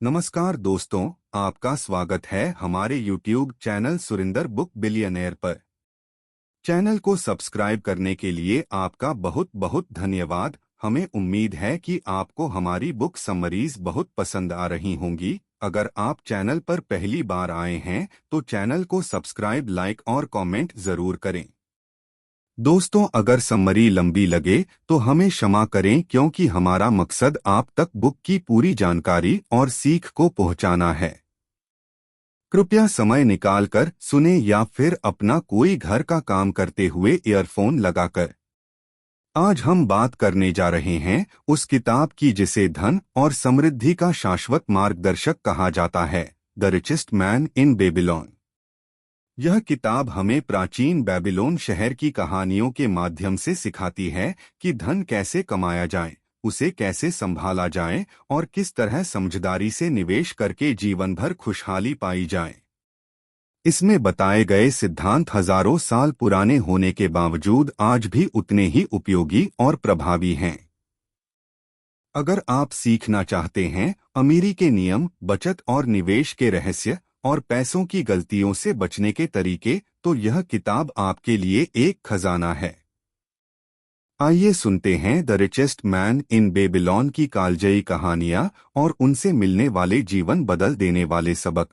नमस्कार दोस्तों, आपका स्वागत है हमारे YouTube channel Surinder book billionaire पर। चैनल को सब्सक्राइब करने के लिए आपका बहुत बहुत धन्यवाद। हमें उम्मीद है कि आपको हमारी बुक समरीज बहुत पसंद आ रही होंगी। अगर आप चैनल पर पहली बार आए हैं तो चैनल को सब्सक्राइब, लाइक और कमेंट जरूर करें। दोस्तों, अगर समरी लंबी लगे तो हमें क्षमा करें, क्योंकि हमारा मकसद आप तक बुक की पूरी जानकारी और सीख को पहुंचाना है। कृपया समय निकालकर सुने या फिर अपना कोई घर का काम करते हुए ईयरफोन लगाकर। आज हम बात करने जा रहे हैं उस किताब की जिसे धन और समृद्धि का शाश्वत मार्गदर्शक कहा जाता है, the richest man in Babylon. यह किताब हमें प्राचीन बेबीलोन शहर की कहानियों के माध्यम से सिखाती है कि धन कैसे कमाया जाए, उसे कैसे संभाला जाए और किस तरह समझदारी से निवेश करके जीवन भर खुशहाली पाई जाए। इसमें बताए गए सिद्धांत हजारों साल पुराने होने के बावजूद आज भी उतने ही उपयोगी और प्रभावी हैं। अगर आप सीखना चाहते हैं अमीरी के नियम, बचत और निवेश के रहस्य और पैसों की गलतियों से बचने के तरीके, तो यह किताब आपके लिए एक खजाना है। आइए सुनते हैं the richest man in Babylon की कालजयी कहानियां और उनसे मिलने वाले जीवन बदल देने वाले सबक।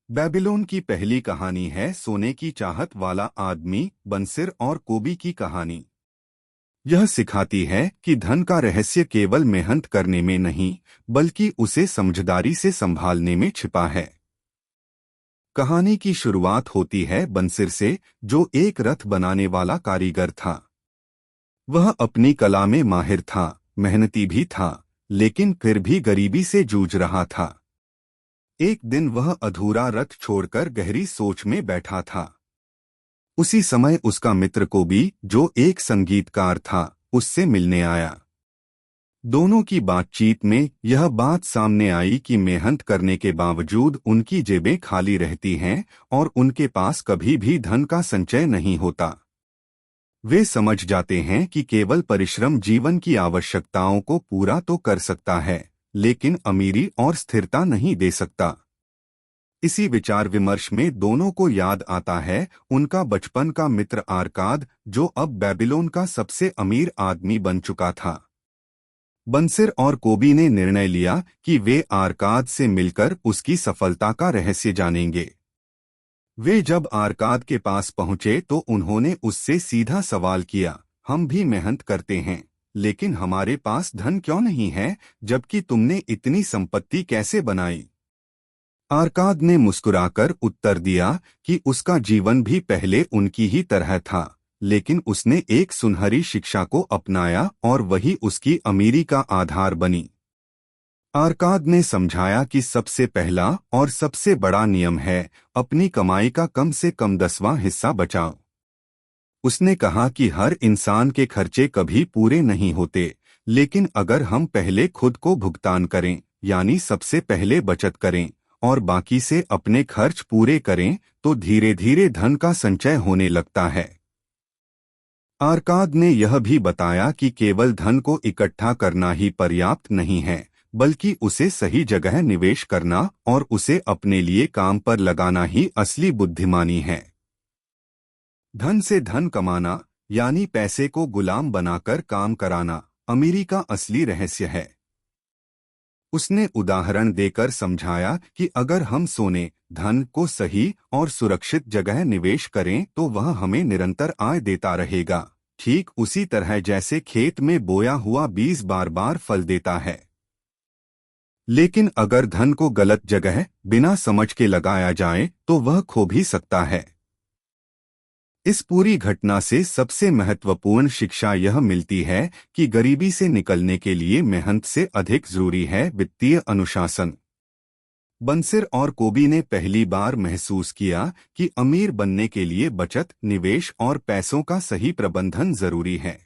बेबीलोन की पहली कहानी है सोने की चाहत वाला आदमी, बंसिर और कोबी की कहानी। यह सिखाती है कि धन का रहस्य केवल मेहनत करने में नहीं, बल्कि उसे समझदारी से संभालने में छिपा है। कहानी की शुरुआत होती है बंसिर से, जो एक रथ बनाने वाला कारीगर था। वह अपनी कला में माहिर था, मेहनती भी था, लेकिन फिर भी गरीबी से जूझ रहा था। एक दिन वह अधूरा रथ छोड़कर गहरी सोच में बैठा था। उसी समय उसका मित्र कोबी, जो एक संगीतकार था, उससे मिलने आया। दोनों की बातचीत में यह बात सामने आई कि मेहनत करने के बावजूद उनकी जेबें खाली रहती हैं और उनके पास कभी भी धन का संचय नहीं होता। वे समझ जाते हैं कि केवल परिश्रम जीवन की आवश्यकताओं को पूरा तो कर सकता है, लेकिन अमीरी और स्थिरता नहीं दे सकता। इसी विचार विमर्श में दोनों को याद आता है उनका बचपन का मित्र आरकाद, जो अब बेबीलोन का सबसे अमीर आदमी बन चुका था। बंसिर और कोबी ने निर्णय लिया कि वे आरकाद से मिलकर उसकी सफलता का रहस्य जानेंगे। वे जब आरकाद के पास पहुंचे तो उन्होंने उससे सीधा सवाल किया, हम भी मेहनत करते हैं, लेकिन हमारे पास धन क्यों नहीं है, जबकि तुमने इतनी संपत्ति कैसे बनाई? आरकाद ने मुस्कुराकर उत्तर दिया कि उसका जीवन भी पहले उनकी ही तरह था, लेकिन उसने एक सुनहरी शिक्षा को अपनाया और वही उसकी अमीरी का आधार बनी। आरकाद ने समझाया कि सबसे पहला और सबसे बड़ा नियम है अपनी कमाई का कम से कम 10वां हिस्सा बचाओ। उसने कहा कि हर इंसान के खर्चे कभी पूरे नहीं होते, लेकिन अगर हम पहले खुद को भुगतान करें, यानी सबसे पहले बचत करें और बाकी से अपने खर्च पूरे करें, तो धीरे धीरे धन का संचय होने लगता है। आरकाद ने यह भी बताया कि केवल धन को इकट्ठा करना ही पर्याप्त नहीं है, बल्कि उसे सही जगह निवेश करना और उसे अपने लिए काम पर लगाना ही असली बुद्धिमानी है। धन से धन कमाना, यानी पैसे को गुलाम बनाकर काम कराना, अमीरी का असली रहस्य है। उसने उदाहरण देकर समझाया कि अगर हम सोने, धन को सही और सुरक्षित जगह निवेश करें तो वह हमें निरंतर आय देता रहेगा, ठीक उसी तरह जैसे खेत में बोया हुआ बीज बार बार फल देता है। लेकिन अगर धन को गलत जगह बिना समझ के लगाया जाए तो वह खो भी सकता है। इस पूरी घटना से सबसे महत्वपूर्ण शिक्षा यह मिलती है कि गरीबी से निकलने के लिए मेहनत से अधिक जरूरी है वित्तीय अनुशासन। बंसिर और कोबी ने पहली बार महसूस किया कि अमीर बनने के लिए बचत, निवेश और पैसों का सही प्रबंधन जरूरी है।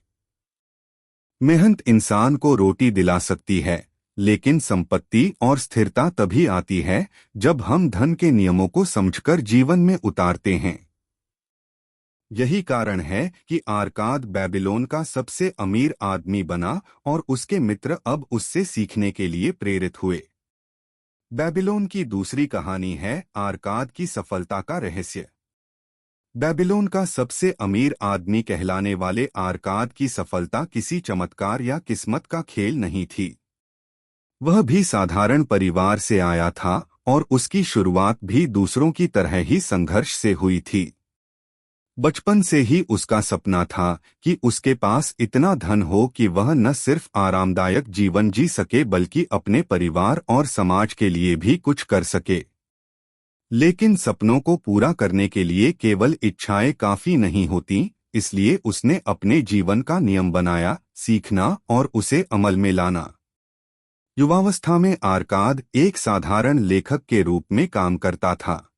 मेहनत इंसान को रोटी दिला सकती है, लेकिन संपत्ति और स्थिरता तभी आती है जब हम धन के नियमों को समझकर जीवन में उतारते हैं। यही कारण है कि आरकाद बेबीलोन का सबसे अमीर आदमी बना और उसके मित्र अब उससे सीखने के लिए प्रेरित हुए। बेबीलोन की दूसरी कहानी है आर्काद की सफलता का रहस्य। बेबीलोन का सबसे अमीर आदमी कहलाने वाले आर्काद की सफलता किसी चमत्कार या किस्मत का खेल नहीं थी। वह भी साधारण परिवार से आया था और उसकी शुरुआत भी दूसरों की तरह ही संघर्ष से हुई थी। बचपन से ही उसका सपना था कि उसके पास इतना धन हो कि वह न सिर्फ आरामदायक जीवन जी सके बल्कि अपने परिवार और समाज के लिए भी कुछ कर सके। लेकिन सपनों को पूरा करने के लिए केवल इच्छाएं काफी नहीं होती, इसलिए उसने अपने जीवन का नियम बनाया, सीखना और उसे अमल में लाना। युवावस्था में आर्काद एक साधारण लेखक के रूप में काम करता था।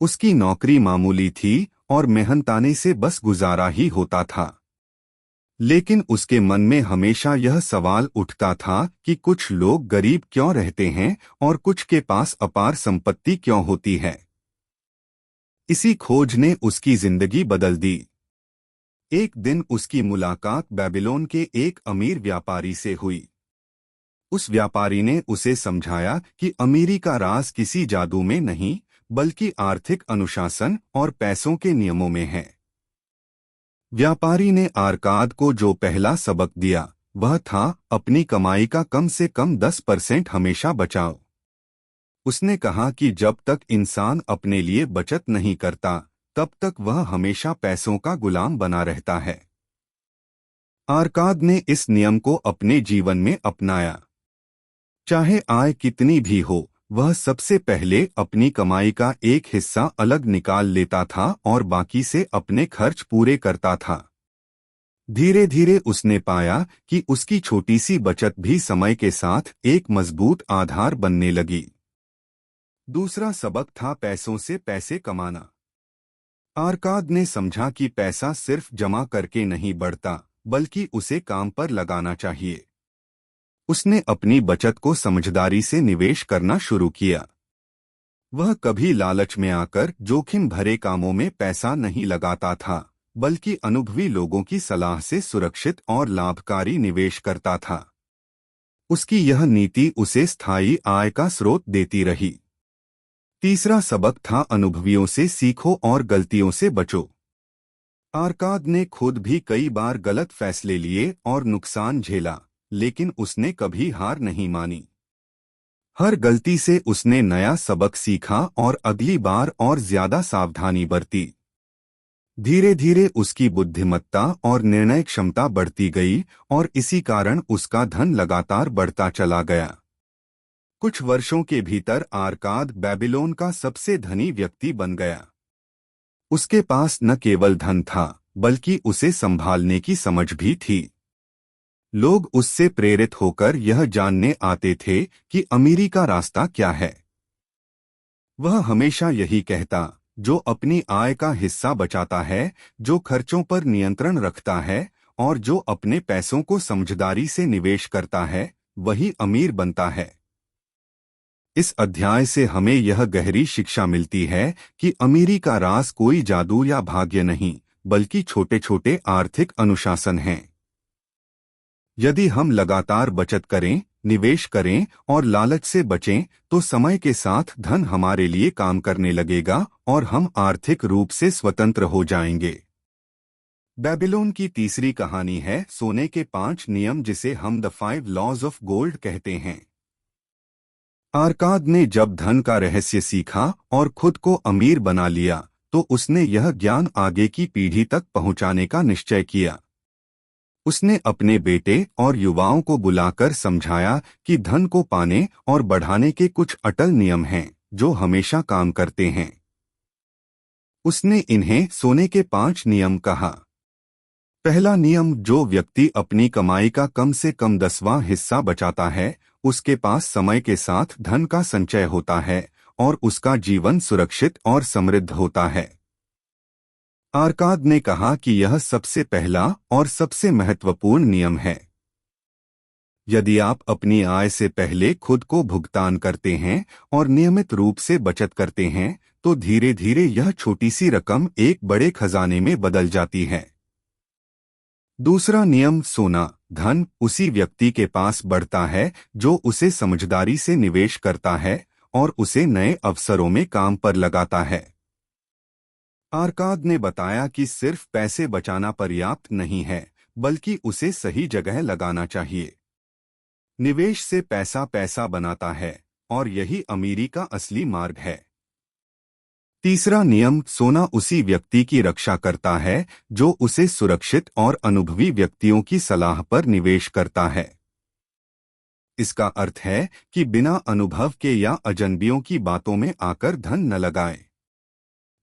उसकी नौकरी मामूली थी और मेहनताने से बस गुजारा ही होता था। लेकिन उसके मन में हमेशा यह सवाल उठता था कि कुछ लोग गरीब क्यों रहते हैं और कुछ के पास अपार संपत्ति क्यों होती है। इसी खोज ने उसकी जिंदगी बदल दी। एक दिन उसकी मुलाकात बेबीलोन के एक अमीर व्यापारी से हुई। उस व्यापारी ने उसे समझाया कि अमीरी का राज किसी जादू में नहीं बल्कि आर्थिक अनुशासन और पैसों के नियमों में है। व्यापारी ने आर्काद को जो पहला सबक दिया वह था अपनी कमाई का कम से कम 10% हमेशा बचाओ। उसने कहा कि जब तक इंसान अपने लिए बचत नहीं करता तब तक वह हमेशा पैसों का गुलाम बना रहता है। आर्काद ने इस नियम को अपने जीवन में अपनाया। चाहे आय कितनी भी हो, वह सबसे पहले अपनी कमाई का एक हिस्सा अलग निकाल लेता था और बाकी से अपने खर्च पूरे करता था। धीरे धीरे उसने पाया कि उसकी छोटी सी बचत भी समय के साथ एक मजबूत आधार बनने लगी। दूसरा सबक था पैसों से पैसे कमाना। आर्काद ने समझा कि पैसा सिर्फ जमा करके नहीं बढ़ता बल्कि उसे काम पर लगाना चाहिए। उसने अपनी बचत को समझदारी से निवेश करना शुरू किया। वह कभी लालच में आकर जोखिम भरे कामों में पैसा नहीं लगाता था बल्कि अनुभवी लोगों की सलाह से सुरक्षित और लाभकारी निवेश करता था। उसकी यह नीति उसे स्थायी आय का स्रोत देती रही। तीसरा सबक था अनुभवियों से सीखो और गलतियों से बचो। आर्काद ने खुद भी कई बार गलत फैसले लिए और नुकसान झेला, लेकिन उसने कभी हार नहीं मानी। हर गलती से उसने नया सबक सीखा और अगली बार और ज्यादा सावधानी बरती। धीरे धीरे उसकी बुद्धिमत्ता और निर्णय क्षमता बढ़ती गई और इसी कारण उसका धन लगातार बढ़ता चला गया। कुछ वर्षों के भीतर आर्काद बेबीलोन का सबसे धनी व्यक्ति बन गया। उसके पास न केवल धन था बल्कि उसे संभालने की समझ भी थी। लोग उससे प्रेरित होकर यह जानने आते थे कि अमीरी का रास्ता क्या है। वह हमेशा यही कहता, जो अपनी आय का हिस्सा बचाता है, जो खर्चों पर नियंत्रण रखता है और जो अपने पैसों को समझदारी से निवेश करता है, वही अमीर बनता है। इस अध्याय से हमें यह गहरी शिक्षा मिलती है कि अमीरी का राज कोई जादू या भाग्य नहीं, बल्कि छोटे छोटे आर्थिक अनुशासन हैं। यदि हम लगातार बचत करें, निवेश करें और लालच से बचें, तो समय के साथ धन हमारे लिए काम करने लगेगा और हम आर्थिक रूप से स्वतंत्र हो जाएंगे। बेबीलोन की तीसरी कहानी है सोने के 5 नियम, जिसे हम द 5 लॉज ऑफ गोल्ड कहते हैं। आर्काद ने जब धन का रहस्य सीखा और खुद को अमीर बना लिया, तो उसने यह ज्ञान आगे की पीढ़ी तक पहुंचाने का निश्चय किया। उसने अपने बेटे और युवाओं को बुलाकर समझाया कि धन को पाने और बढ़ाने के कुछ अटल नियम हैं, जो हमेशा काम करते हैं। उसने इन्हें सोने के 5 नियम कहा। पहला नियम, जो व्यक्ति अपनी कमाई का कम से कम 10वां हिस्सा बचाता है, उसके पास समय के साथ धन का संचय होता है और उसका जीवन सुरक्षित और समृद्ध होता है। आर्काद ने कहा कि यह सबसे पहला और सबसे महत्वपूर्ण नियम है। यदि आप अपनी आय से पहले खुद को भुगतान करते हैं और नियमित रूप से बचत करते हैं, तो धीरे धीरे यह छोटी सी रकम एक बड़े खजाने में बदल जाती है। दूसरा नियम, सोना धन उसी व्यक्ति के पास बढ़ता है जो उसे समझदारी से निवेश करता है और उसे नए अवसरों में काम पर लगाता है। आर्काद ने बताया कि सिर्फ पैसे बचाना पर्याप्त नहीं है, बल्कि उसे सही जगह लगाना चाहिए। निवेश से पैसा पैसा बनाता है और यही अमीरी का असली मार्ग है। तीसरा नियम, सोना उसी व्यक्ति की रक्षा करता है जो उसे सुरक्षित और अनुभवी व्यक्तियों की सलाह पर निवेश करता है। इसका अर्थ है कि बिना अनुभव के या अजनबियों की बातों में आकर धन न लगाएं।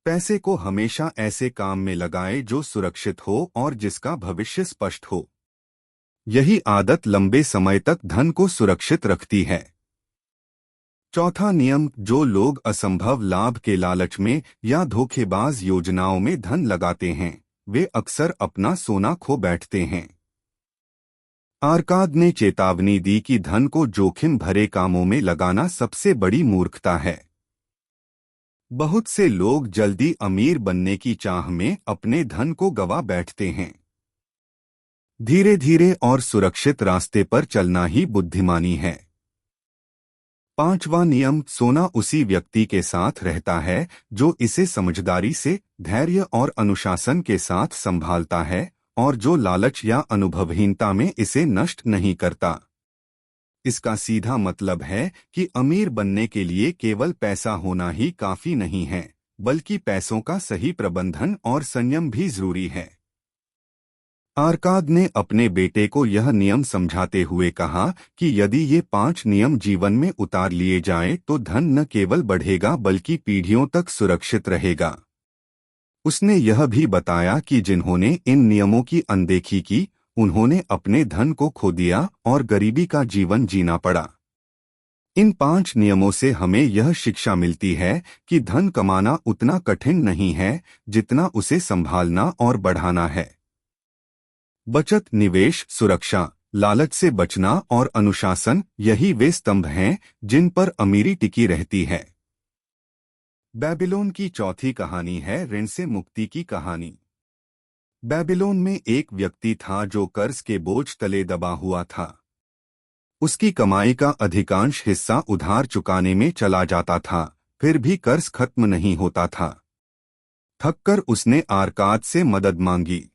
पैसे को हमेशा ऐसे काम में लगाएं जो सुरक्षित हो और जिसका भविष्य स्पष्ट हो। यही आदत लंबे समय तक धन को सुरक्षित रखती है। चौथा नियम, जो लोग असंभव लाभ के लालच में या धोखेबाज योजनाओं में धन लगाते हैं, वे अक्सर अपना सोना खो बैठते हैं। आर्काद ने चेतावनी दी कि धन को जोखिम भरे कामों में लगाना सबसे बड़ी मूर्खता है। बहुत से लोग जल्दी अमीर बनने की चाह में अपने धन को गवा बैठते हैं। धीरे धीरे और सुरक्षित रास्ते पर चलना ही बुद्धिमानी है। पांचवा नियम, सोना उसी व्यक्ति के साथ रहता है जो इसे समझदारी से, धैर्य और अनुशासन के साथ संभालता है और जो लालच या अनुभवहीनता में इसे नष्ट नहीं करता। इसका सीधा मतलब है कि अमीर बनने के लिए केवल पैसा होना ही काफी नहीं है, बल्कि पैसों का सही प्रबंधन और संयम भी जरूरी है। आर्काद ने अपने बेटे को यह नियम समझाते हुए कहा कि यदि ये 5 नियम जीवन में उतार लिए जाएं तो धन न केवल बढ़ेगा बल्कि पीढ़ियों तक सुरक्षित रहेगा। उसने यह भी बताया कि जिन्होंने इन नियमों की अनदेखी की, उन्होंने अपने धन को खो दिया और गरीबी का जीवन जीना पड़ा। इन 5 नियमों से हमें यह शिक्षा मिलती है कि धन कमाना उतना कठिन नहीं है जितना उसे संभालना और बढ़ाना है। बचत, निवेश, सुरक्षा, लालच से बचना और अनुशासन, यही वे स्तंभ हैं जिन पर अमीरी टिकी रहती है। बेबीलोन की चौथी कहानी है ऋण से मुक्ति की कहानी। बेबीलोन में एक व्यक्ति था जो कर्ज के बोझ तले दबा हुआ था। उसकी कमाई का अधिकांश हिस्सा उधार चुकाने में चला जाता था, फिर भी कर्ज खत्म नहीं होता था। थककर उसने आर्काद से मदद मांगी।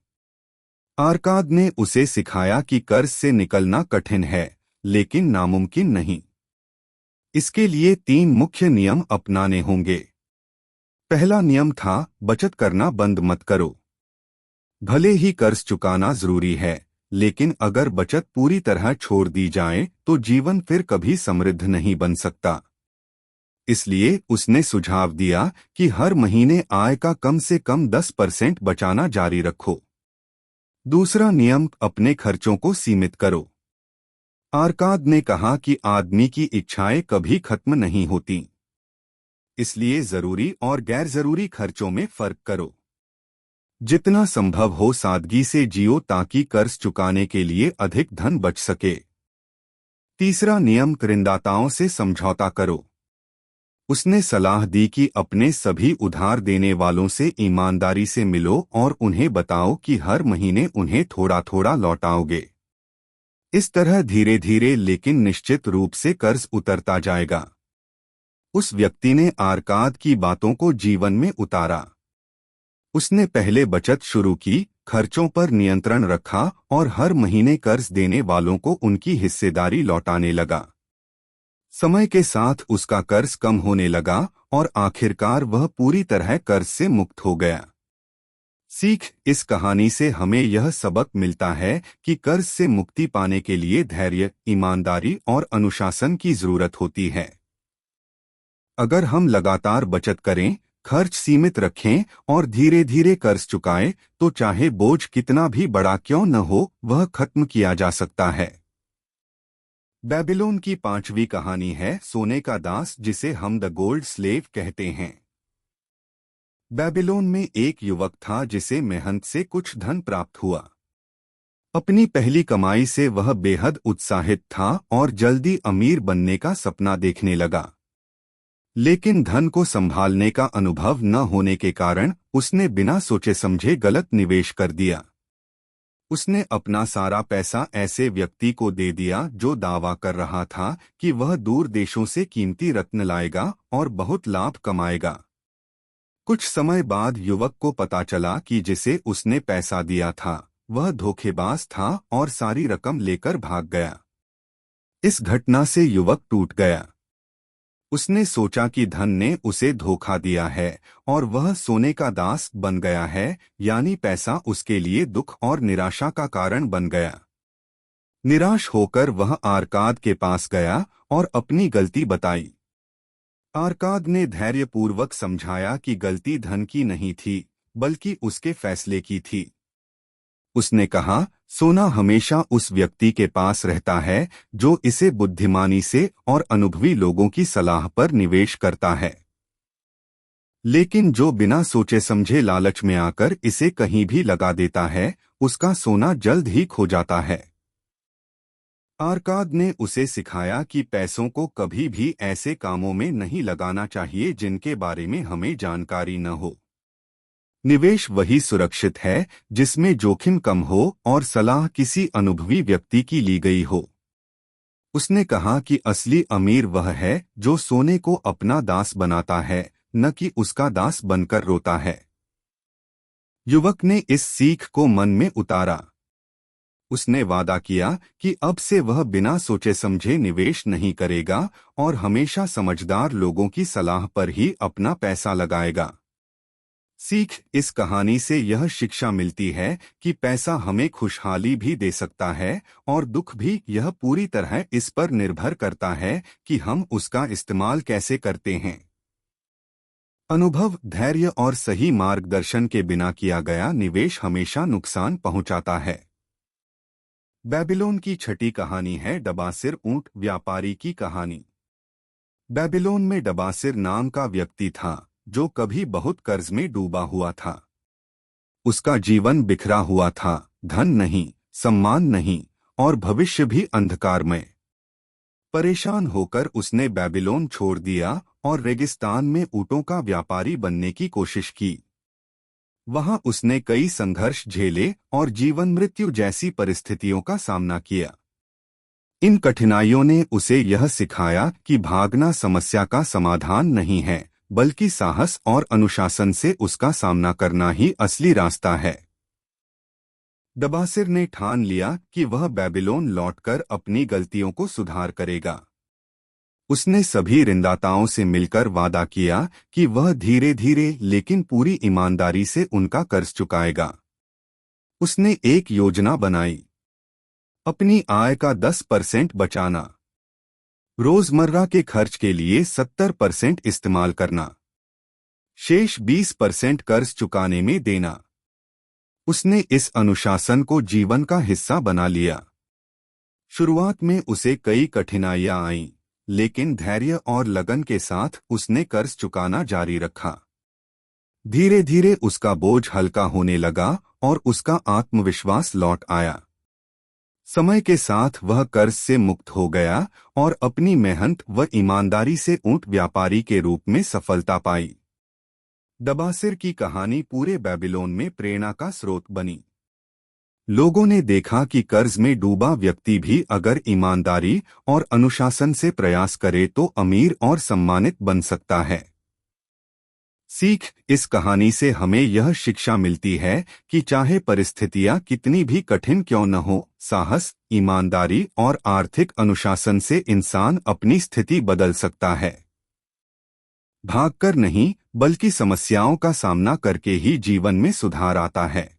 आर्काद ने उसे सिखाया कि कर्ज से निकलना कठिन है, लेकिन नामुमकिन नहीं। इसके लिए 3 मुख्य नियम अपनाने होंगे। पहला नियम था, बचत करना बंद मत करो। भले ही कर्ज चुकाना जरूरी है, लेकिन अगर बचत पूरी तरह छोड़ दी जाए तो जीवन फिर कभी समृद्ध नहीं बन सकता। इसलिए उसने सुझाव दिया कि हर महीने आय का कम से कम 10% बचाना जारी रखो। दूसरा नियम, अपने खर्चों को सीमित करो। आर्काद ने कहा कि आदमी की इच्छाएं कभी खत्म नहीं होती, इसलिए जरूरी और गैर जरूरी खर्चों में फर्क करो। जितना संभव हो सादगी से जियो ताकि कर्ज चुकाने के लिए अधिक धन बच सके। तीसरा नियम, ऋणदाताओं से समझौता करो। उसने सलाह दी कि अपने सभी उधार देने वालों से ईमानदारी से मिलो और उन्हें बताओ कि हर महीने उन्हें थोड़ा थोड़ा लौटाओगे। इस तरह धीरे धीरे लेकिन निश्चित रूप से कर्ज उतरता जाएगा। उस व्यक्ति ने आर्काद की बातों को जीवन में उतारा। उसने पहले बचत शुरू की, खर्चों पर नियंत्रण रखा और हर महीने कर्ज देने वालों को उनकी हिस्सेदारी लौटाने लगा। समय के साथ उसका कर्ज कम होने लगा और आखिरकार वह पूरी तरह कर्ज से मुक्त हो गया। सीख, इस कहानी से हमें यह सबक मिलता है कि कर्ज से मुक्ति पाने के लिए धैर्य, ईमानदारी और अनुशासन की जरूरत होती है। अगर हम लगातार बचत करें, खर्च सीमित रखें और धीरे धीरे कर्ज चुकाएं, तो चाहे बोझ कितना भी बड़ा क्यों न हो, वह खत्म किया जा सकता है। बेबीलोन की 5वीं कहानी है सोने का दास, जिसे हम द गोल्ड स्लेव कहते हैं। बेबीलोन में एक युवक था जिसे मेहनत से कुछ धन प्राप्त हुआ। अपनी पहली कमाई से वह बेहद उत्साहित था और जल्दी अमीर बनने का सपना देखने लगा। लेकिन धन को संभालने का अनुभव न होने के कारण उसने बिना सोचे समझे गलत निवेश कर दिया। उसने अपना सारा पैसा ऐसे व्यक्ति को दे दिया जो दावा कर रहा था कि वह दूर देशों से कीमती रत्न लाएगा और बहुत लाभ कमाएगा। कुछ समय बाद युवक को पता चला कि जिसे उसने पैसा दिया था वह धोखेबाज था और सारी रकम लेकर भाग गया। इस घटना से युवक टूट गया। उसने सोचा कि धन ने उसे धोखा दिया है और वह सोने का दास बन गया है, यानी पैसा उसके लिए दुख और निराशा का कारण बन गया। निराश होकर वह आर्काद के पास गया और अपनी गलती बताई। आर्काद ने धैर्यपूर्वक समझाया कि गलती धन की नहीं थी, बल्कि उसके फैसले की थी। उसने कहा, सोना हमेशा उस व्यक्ति के पास रहता है जो इसे बुद्धिमानी से और अनुभवी लोगों की सलाह पर निवेश करता है। लेकिन जो बिना सोचे समझे लालच में आकर इसे कहीं भी लगा देता है, उसका सोना जल्द ही खो जाता है। आर्काद ने उसे सिखाया कि पैसों को कभी भी ऐसे कामों में नहीं लगाना चाहिए जिनके बारे में हमें जानकारी न हो। निवेश वही सुरक्षित है जिसमें जोखिम कम हो और सलाह किसी अनुभवी व्यक्ति की ली गई हो। उसने कहा कि असली अमीर वह है जो सोने को अपना दास बनाता है, न कि उसका दास बनकर रोता है। युवक ने इस सीख को मन में उतारा। उसने वादा किया कि अब से वह बिना सोचे समझे निवेश नहीं करेगा और हमेशा समझदार लोगों की सलाह पर ही अपना पैसा लगाएगा। सीख इस कहानी से यह शिक्षा मिलती है कि पैसा हमें खुशहाली भी दे सकता है और दुख भी। यह पूरी तरह इस पर निर्भर करता है कि हम उसका इस्तेमाल कैसे करते हैं। अनुभव, धैर्य और सही मार्गदर्शन के बिना किया गया निवेश हमेशा नुकसान पहुंचाता है। बेबीलोन की छठी कहानी है डबासिर ऊंट व्यापारी की कहानी। बेबीलोन में डबासिर नाम का व्यक्ति था जो कभी बहुत कर्ज में डूबा हुआ था। उसका जीवन बिखरा हुआ था, धन नहीं, सम्मान नहीं और भविष्य भी अंधकारमय। परेशान होकर उसने बेबीलोन छोड़ दिया और रेगिस्तान में ऊँटों का व्यापारी बनने की कोशिश की। वहां उसने कई संघर्ष झेले और जीवन मृत्यु जैसी परिस्थितियों का सामना किया। इन कठिनाइयों ने उसे यह सिखाया कि भागना समस्या का समाधान नहीं है, बल्कि साहस और अनुशासन से उसका सामना करना ही असली रास्ता है। डबासिर ने ठान लिया कि वह बेबीलोन लौटकर अपनी गलतियों को सुधार करेगा। उसने सभी ऋणदाताओं से मिलकर वादा किया कि वह धीरे धीरे लेकिन पूरी ईमानदारी से उनका कर्ज चुकाएगा। उसने एक योजना बनाई। अपनी आय का 10% बचाना, रोजमर्रा के खर्च के लिए 70% इस्तेमाल करना, शेष 20% कर्ज चुकाने में देना। उसने इस अनुशासन को जीवन का हिस्सा बना लिया। शुरुआत में उसे कई कठिनाइयां आईं, लेकिन धैर्य और लगन के साथ उसने कर्ज चुकाना जारी रखा। धीरे धीरे उसका बोझ हल्का होने लगा और उसका आत्मविश्वास लौट आया। समय के साथ वह कर्ज से मुक्त हो गया और अपनी मेहनत व ईमानदारी से ऊंट व्यापारी के रूप में सफलता पाई। डबासिर की कहानी पूरे बेबीलोन में प्रेरणा का स्रोत बनी। लोगों ने देखा कि कर्ज में डूबा व्यक्ति भी अगर ईमानदारी और अनुशासन से प्रयास करे तो अमीर और सम्मानित बन सकता है। सीख, इस कहानी से हमें यह शिक्षा मिलती है कि चाहे परिस्थितियां कितनी भी कठिन क्यों न हो, साहस, ईमानदारी और आर्थिक अनुशासन से इंसान अपनी स्थिति बदल सकता है। भागकर नहीं, बल्कि समस्याओं का सामना करके ही जीवन में सुधार आता है।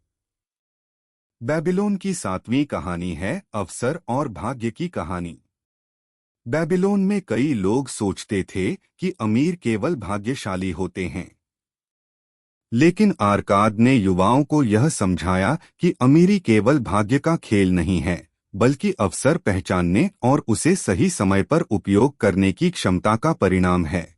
बेबीलोन की 7वीं कहानी है अवसर और भाग्य की कहानी। बेबीलोन में कई लोग सोचते थे कि अमीर केवल भाग्यशाली होते हैं। लेकिन आर्काद ने युवाओं को यह समझाया कि अमीरी केवल भाग्य का खेल नहीं है, बल्कि अवसर पहचानने और उसे सही समय पर उपयोग करने की क्षमता का परिणाम है।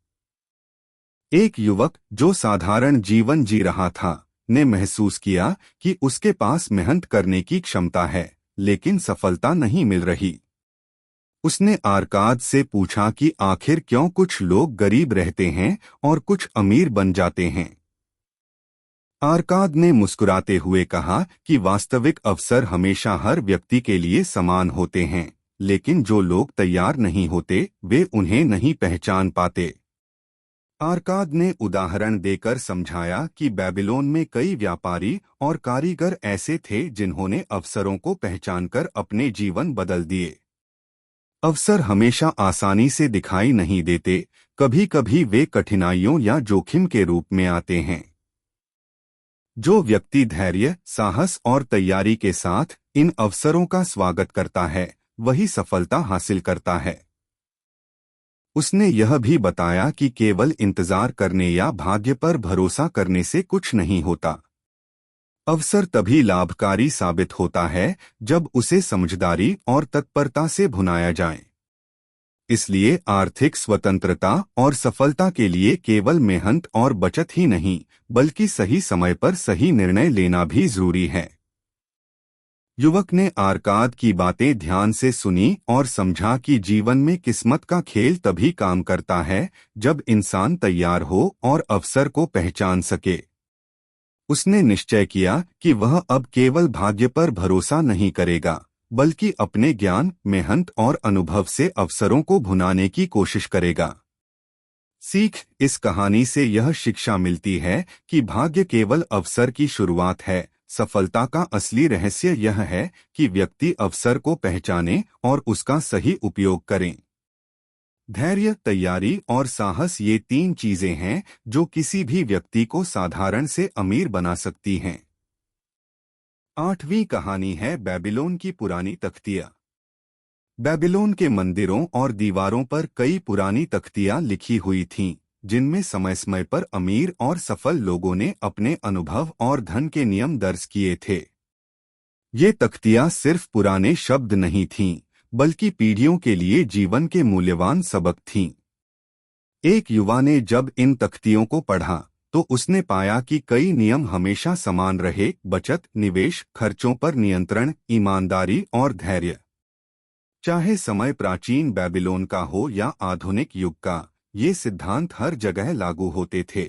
एक युवक जो साधारण जीवन जी रहा था, ने महसूस किया कि उसके पास मेहनत करने की क्षमता है, लेकिन सफलता नहीं मिल रही। उसने आर्काद से पूछा कि आखिर क्यों कुछ लोग गरीब रहते हैं और कुछ अमीर बन जाते हैं। आरकाद ने मुस्कुराते हुए कहा कि वास्तविक अवसर हमेशा हर व्यक्ति के लिए समान होते हैं, लेकिन जो लोग तैयार नहीं होते वे उन्हें नहीं पहचान पाते। आरकाद ने उदाहरण देकर समझाया कि बेबीलोन में कई व्यापारी और कारीगर ऐसे थे जिन्होंने अवसरों को पहचानकर अपने जीवन बदल दिए। अवसर हमेशा आसानी से दिखाई नहीं देते, कभी कभी वे कठिनाइयों या जोखिम के रूप में आते हैं। जो व्यक्ति धैर्य, साहस और तैयारी के साथ इन अवसरों का स्वागत करता है, वही सफलता हासिल करता है। उसने यह भी बताया कि केवल इंतजार करने या भाग्य पर भरोसा करने से कुछ नहीं होता। अवसर तभी लाभकारी साबित होता है जब उसे समझदारी और तत्परता से भुनाया जाए। इसलिए आर्थिक स्वतंत्रता और सफलता के लिए केवल मेहनत और बचत ही नहीं, बल्कि सही समय पर सही निर्णय लेना भी जरूरी है। युवक ने आरकाद की बातें ध्यान से सुनी और समझा कि जीवन में किस्मत का खेल तभी काम करता है जब इंसान तैयार हो और अवसर को पहचान सके। उसने निश्चय किया कि वह अब केवल भाग्य पर भरोसा नहीं करेगा, बल्कि अपने ज्ञान, मेहनत और अनुभव से अवसरों को भुनाने की कोशिश करेगा। सीख: इस कहानी से यह शिक्षा मिलती है कि भाग्य केवल अवसर की शुरुआत है। सफलता का असली रहस्य यह है कि व्यक्ति अवसर को पहचाने और उसका सही उपयोग करें। धैर्य, तैयारी और साहस ये 3 चीजें हैं जो किसी भी व्यक्ति को साधारण से अमीर बना सकती हैं। 8वीं कहानी है बेबीलोन की पुरानी तख्तियां। बेबीलोन के मंदिरों और दीवारों पर कई पुरानी तख्तियां लिखी हुई थीं, जिनमें समय समय पर अमीर और सफल लोगों ने अपने अनुभव और धन के नियम दर्ज किए थे। ये तख्तियां सिर्फ पुराने शब्द नहीं थीं, बल्कि पीढ़ियों के लिए जीवन के मूल्यवान सबक थीं। एक युवा ने जब इन तख्तियों को पढ़ा तो उसने पाया कि कई नियम हमेशा समान रहे: बचत, निवेश, खर्चों पर नियंत्रण, ईमानदारी और धैर्य। चाहे समय प्राचीन बेबीलोन का हो या आधुनिक युग का, ये सिद्धांत हर जगह लागू होते थे।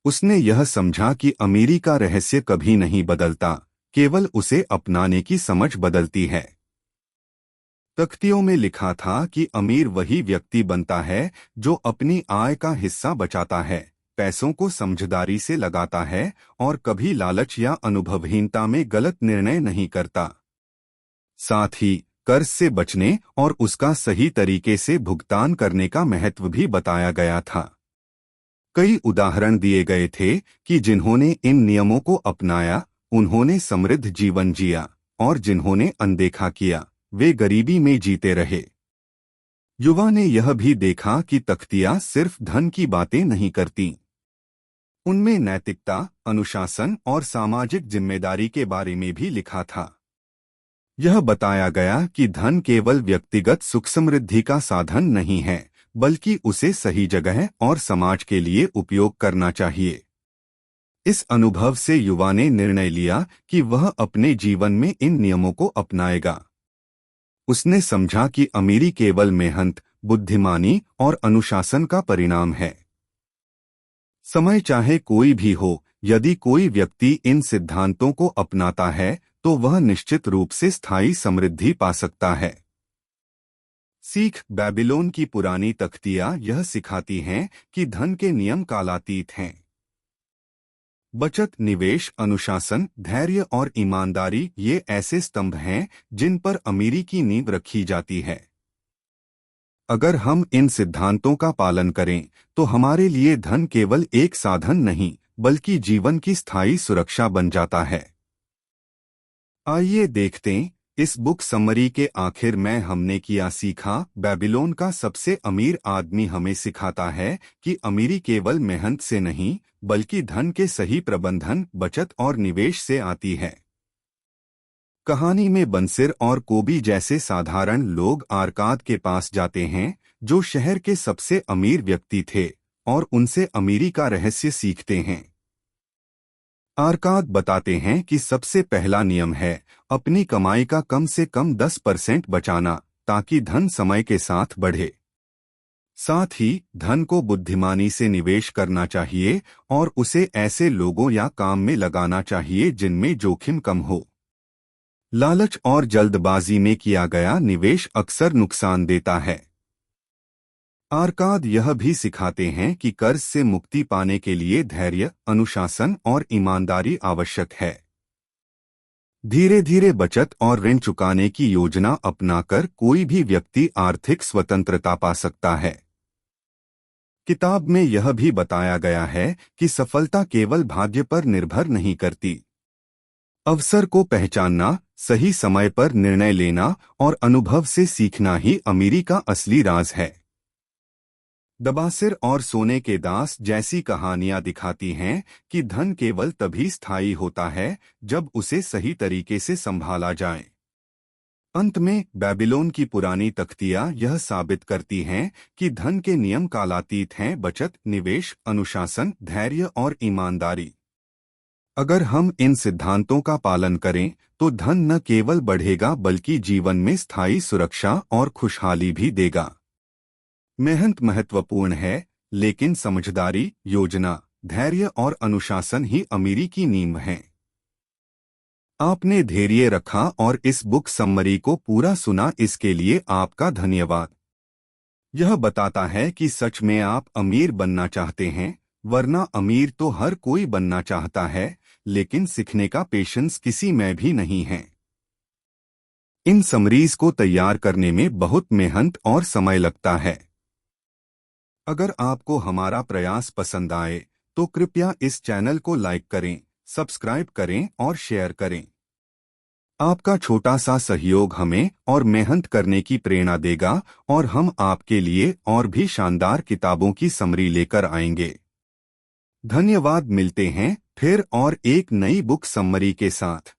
उसने यह समझा कि अमीरी का रहस्य कभी नहीं बदलता, केवल उसे अपनाने की समझ बदलती है। तख्तियों में लिखा था कि अमीर वही व्यक्ति बनता है जो अपनी आय का हिस्सा बचाता है, पैसों को समझदारी से लगाता है और कभी लालच या अनुभवहीनता में गलत निर्णय नहीं करता। साथ ही कर्ज से बचने और उसका सही तरीके से भुगतान करने का महत्व भी बताया गया था। कई उदाहरण दिए गए थे कि जिन्होंने इन नियमों को अपनाया, उन्होंने समृद्ध जीवन जिया, और जिन्होंने अनदेखा किया, वे गरीबी में जीते रहे। युवा ने यह भी देखा कि तख्तियां सिर्फ धन की बातें नहीं करती। उनमें नैतिकता, अनुशासन और सामाजिक जिम्मेदारी के बारे में भी लिखा था। यह बताया गया कि धन केवल व्यक्तिगत सुख समृद्धि का साधन नहीं है, बल्कि उसे सही जगह और समाज के लिए उपयोग करना चाहिए। इस अनुभव से युवा ने निर्णय लिया कि वह अपने जीवन में इन नियमों को अपनाएगा। उसने समझा कि अमीरी केवल मेहनत, बुद्धिमानी और अनुशासन का परिणाम है। समय चाहे कोई भी हो, यदि कोई व्यक्ति इन सिद्धांतों को अपनाता है तो वह निश्चित रूप से स्थायी समृद्धि पा सकता है। सीख: बेबीलोन की पुरानी तख्तियां यह सिखाती हैं कि धन के नियम कालातीत हैं। बचत, निवेश, अनुशासन, धैर्य और ईमानदारी ये ऐसे स्तंभ हैं जिन पर अमीरी की नींव रखी जाती है। अगर हम इन सिद्धांतों का पालन करें तो हमारे लिए धन केवल एक साधन नहीं, बल्कि जीवन की स्थायी सुरक्षा बन जाता है। आइए देखते हैं इस बुक समरी के आखिर में हमने क्या सीखा। बेबीलोन का सबसे अमीर आदमी हमें सिखाता है कि अमीरी केवल मेहनत से नहीं, बल्कि धन के सही प्रबंधन, बचत और निवेश से आती है। कहानी में बंसिर और कोबी जैसे साधारण लोग आरकाद के पास जाते हैं, जो शहर के सबसे अमीर व्यक्ति थे, और उनसे अमीरी का रहस्य सीखते हैं। आरकाद बताते हैं कि सबसे पहला नियम है अपनी कमाई का कम से कम 10% बचाना, ताकि धन समय के साथ बढ़े। साथ ही धन को बुद्धिमानी से निवेश करना चाहिए और उसे ऐसे लोगों या काम में लगाना चाहिए जिनमें जोखिम कम हो। लालच और जल्दबाजी में किया गया निवेश अक्सर नुकसान देता है। आर्काद यह भी सिखाते हैं कि कर्ज से मुक्ति पाने के लिए धैर्य, अनुशासन और ईमानदारी आवश्यक है। धीरे धीरे बचत और ऋण चुकाने की योजना अपनाकर कोई भी व्यक्ति आर्थिक स्वतंत्रता पा सकता है। किताब में यह भी बताया गया है कि सफलता केवल भाग्य पर निर्भर नहीं करती। अवसर को पहचानना, सही समय पर निर्णय लेना और अनुभव से सीखना ही अमीरी का असली राज है। दबासिर और सोने के दास जैसी कहानियां दिखाती हैं कि धन केवल तभी स्थायी होता है जब उसे सही तरीके से संभाला जाए। अंत में बेबीलोन की पुरानी तख्तियां यह साबित करती हैं कि धन के नियम कालातीत हैं: बचत, निवेश, अनुशासन, धैर्य और ईमानदारी। अगर हम इन सिद्धांतों का पालन करें तो धन न केवल बढ़ेगा बल्कि जीवन में स्थायी सुरक्षा और खुशहाली भी देगा। मेहनत महत्वपूर्ण है, लेकिन समझदारी, योजना, धैर्य और अनुशासन ही अमीरी की नींव हैं। आपने धैर्य रखा और इस बुक समरी को पूरा सुना, इसके लिए आपका धन्यवाद। यह बताता है कि सच में आप अमीर बनना चाहते हैं, वरना अमीर तो हर कोई बनना चाहता है, लेकिन सीखने का पेशेंस किसी में भी नहीं है। इन समरीज को तैयार करने में बहुत मेहनत और समय लगता है। अगर आपको हमारा प्रयास पसंद आए तो कृपया इस चैनल को लाइक करें, सब्सक्राइब करें और शेयर करें। आपका छोटा सा सहयोग हमें और मेहनत करने की प्रेरणा देगा और हम आपके लिए और भी शानदार किताबों की समरी लेकर आएंगे। धन्यवाद। मिलते हैं फिर और एक नई बुक समरी के साथ।